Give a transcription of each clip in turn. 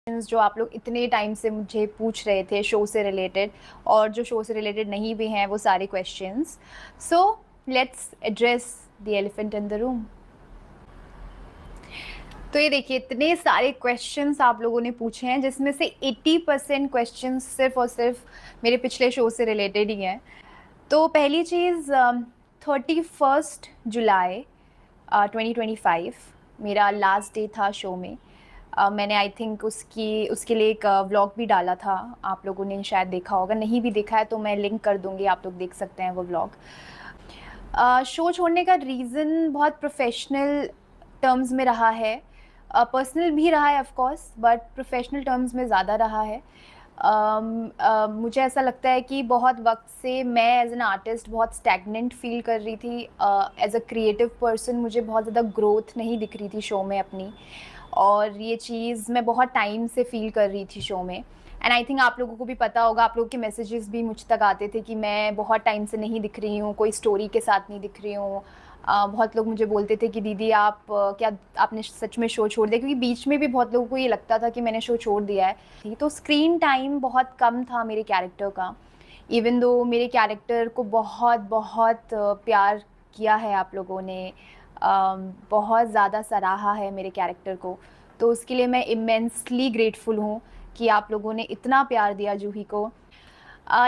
जो आप लोग इतने टाइम से मुझे पूछ रहे थे शो से रिलेटेड, और जो शो से रिलेटेड नहीं भी हैं वो सारे questions. So let's address the elephant in the room. तो ये देखिए, इतने सारे क्वेश्चंस आप लोगों ने पूछे हैं, जिसमें से 80% क्वेश्चंस सिर्फ और सिर्फ मेरे पिछले शो से रिलेटेड ही हैं। तो पहली चीज़, 31 जुलाई 2025 मेरा लास्ट डे था शो में। मैंने आई थिंक उसके लिए एक व्लॉग भी डाला था, आप लोगों ने शायद देखा होगा। नहीं भी देखा है तो मैं लिंक कर दूंगी, आप लोग देख सकते हैं वो व्लॉग। शो छोड़ने का रीज़न बहुत प्रोफेशनल टर्म्स में रहा है, पर्सनल भी रहा है of course, but professional terms में ज़्यादा रहा है। मुझे ऐसा लगता है कि बहुत वक्त से मैं एज एन आर्टिस्ट बहुत स्टैगनेंट फील कर रही थी। एज अ क्रिएटिव पर्सन मुझे बहुत ज़्यादा ग्रोथ नहीं दिख रही थी शो में अपनी, और ये चीज़ मैं बहुत टाइम से फील कर रही थी शो में। एंड आई थिंक आप लोगों को भी पता होगा, आप लोगों के मैसेजेस भी मुझ तक आते थे कि मैं बहुत टाइम से नहीं दिख रही हूँ, कोई स्टोरी के साथ नहीं दिख रही हूँ। बहुत लोग मुझे बोलते थे कि दीदी आप क्या आपने सच में शो छोड़ दिया, क्योंकि बीच में भी बहुत लोगों को ये लगता था कि मैंने शो छोड़ दिया है। तो स्क्रीन टाइम बहुत कम था मेरे कैरेक्टर का, इवन दो मेरे कैरेक्टर को बहुत बहुत प्यार किया है आप लोगों ने, बहुत ज़्यादा सराहा है मेरे कैरेक्टर को। तो उसके लिए मैं इमेंसली ग्रेटफुल हूँ कि आप लोगों ने इतना प्यार दिया जूही को।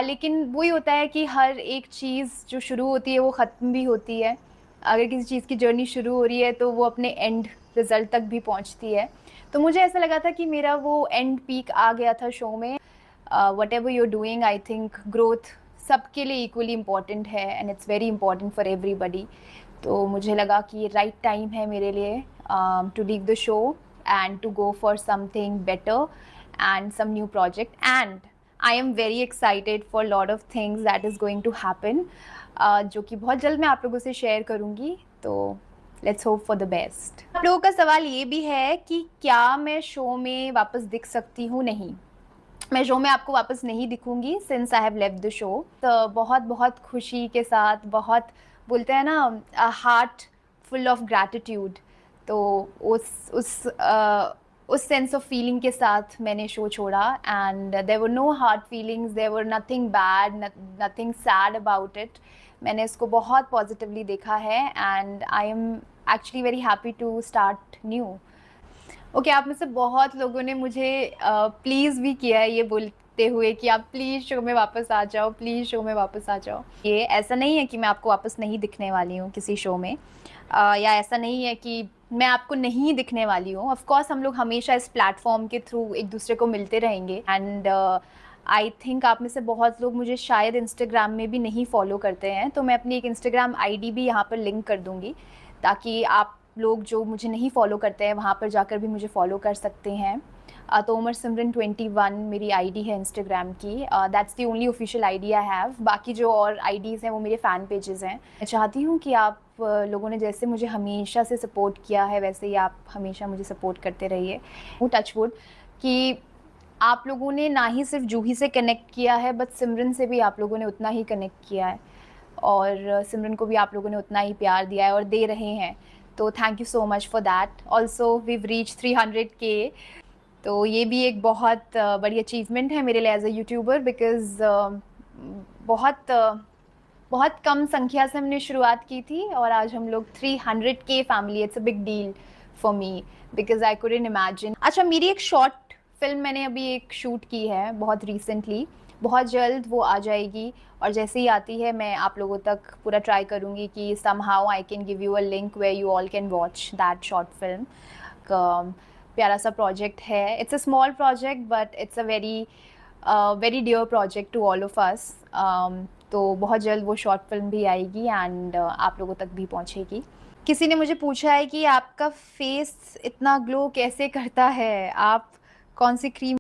लेकिन वही होता है कि हर एक चीज़ जो शुरू होती है वो ख़त्म भी होती है। अगर किसी चीज़ की जर्नी शुरू हो रही है तो वो अपने एंड रिज़ल्ट तक भी पहुंचती है। तो मुझे ऐसा लगा था कि मेरा वो एंड पीक आ गया था शो में। Whatever you are doing, I think growth सबके लिए इक्वली इम्पॉर्टेंट है, and it's very important for everybody. तो मुझे लगा कि ये राइट टाइम है मेरे लिए to leave the show and to go for something better and some new project, and I am very excited for a lot of things that is going to happen, जो कि बहुत जल्द मैं आप लोगों से शेयर करूँगी। तो let's hope for the best. आप लोगों का सवाल ये भी है कि क्या मैं शो में वापस दिख सकती हूँ? नहीं, मैं शो में आपको वापस नहीं दिखूंगी since I have left the show. तो बहुत बहुत खुशी के साथ, बहुत बोलते हैं ना, हार्ट फुल ऑफ ग्रैटिट्यूड। तो उस सेंस ऑफ फीलिंग के साथ मैंने शो छोड़ा, and there were no hard feelings, there were nothing bad, nothing sad about it. मैंने इसको बहुत पॉजिटिवली देखा है, and I am actually very happy to start new. Okay, आप में से बहुत लोगों ने मुझे प्लीज़ भी किया है ये बोलते हुए कि आप प्लीज़ शो में वापस आ जाओ, प्लीज़ शो में वापस आ जाओ। ये ऐसा नहीं है कि मैं आपको वापस नहीं दिखने वाली हूँ किसी शो में, या ऐसा नहीं है कि मैं आपको नहीं दिखने वाली हूँ। ऑफ कोर्स हम लोग हमेशा इस प्लेटफॉर्म के थ्रू एक दूसरे को मिलते रहेंगे, एंड आई थिंक आप में से बहुत लोग मुझे शायद इंस्टाग्राम में भी नहीं फॉलो करते हैं, तो मैं अपनी एक इंस्टाग्राम आईडी भी यहाँ पर लिंक कर दूँगी, ताकि आप लोग जो मुझे नहीं फॉलो करते हैं वहाँ पर जाकर भी मुझे फॉलो कर सकते हैं। तो उमर सिमरन 21 मेरी आईडी है इंस्टाग्राम की, that's the only official ID I have. बाकी जो और आईडीज़ हैं वो मेरे फ़ैन पेजेस हैं। मैं चाहती हूँ कि आप लोगों ने जैसे मुझे हमेशा से सपोर्ट किया है, वैसे ही आप हमेशा मुझे सपोर्ट करते रहिए। टच वुड कि आप लोगों ने ना ही सिर्फ जूही से कनेक्ट किया है, बट सिमरन से भी आप लोगों ने उतना ही कनेक्ट किया है, और सिमरन को भी आप लोगों ने उतना ही प्यार दिया है और दे रहे हैं। तो thank you so much for that. Also we've reach 300K, तो ये भी एक बहुत बड़ी अचीवमेंट है मेरे लिए एज अ यूट्यूबर, बिकॉज़ बहुत बहुत कम संख्या से हमने शुरुआत की थी, और आज हम लोग 300K family. It's a big deal for me, because I couldn't imagine. अच्छा, मेरी एक शॉर्ट फिल्म मैंने अभी एक शूट की है बहुत रिसेंटली, बहुत जल्द वो आ जाएगी, और जैसे ही आती है मैं आप लोगों तक पूरा ट्राई करूँगी कि somehow I can give you a link where you all can watch that short film. प्यारा सा प्रोजेक्ट है, it's a small project but it's a very very dear project to all of us. तो बहुत जल्द वो short film भी आएगी, and आप लोगों तक भी पहुंचेगी। किसी ने मुझे पूछा है कि आपका फेस इतना ग्लो कैसे करता है, आप कौन सी क्रीम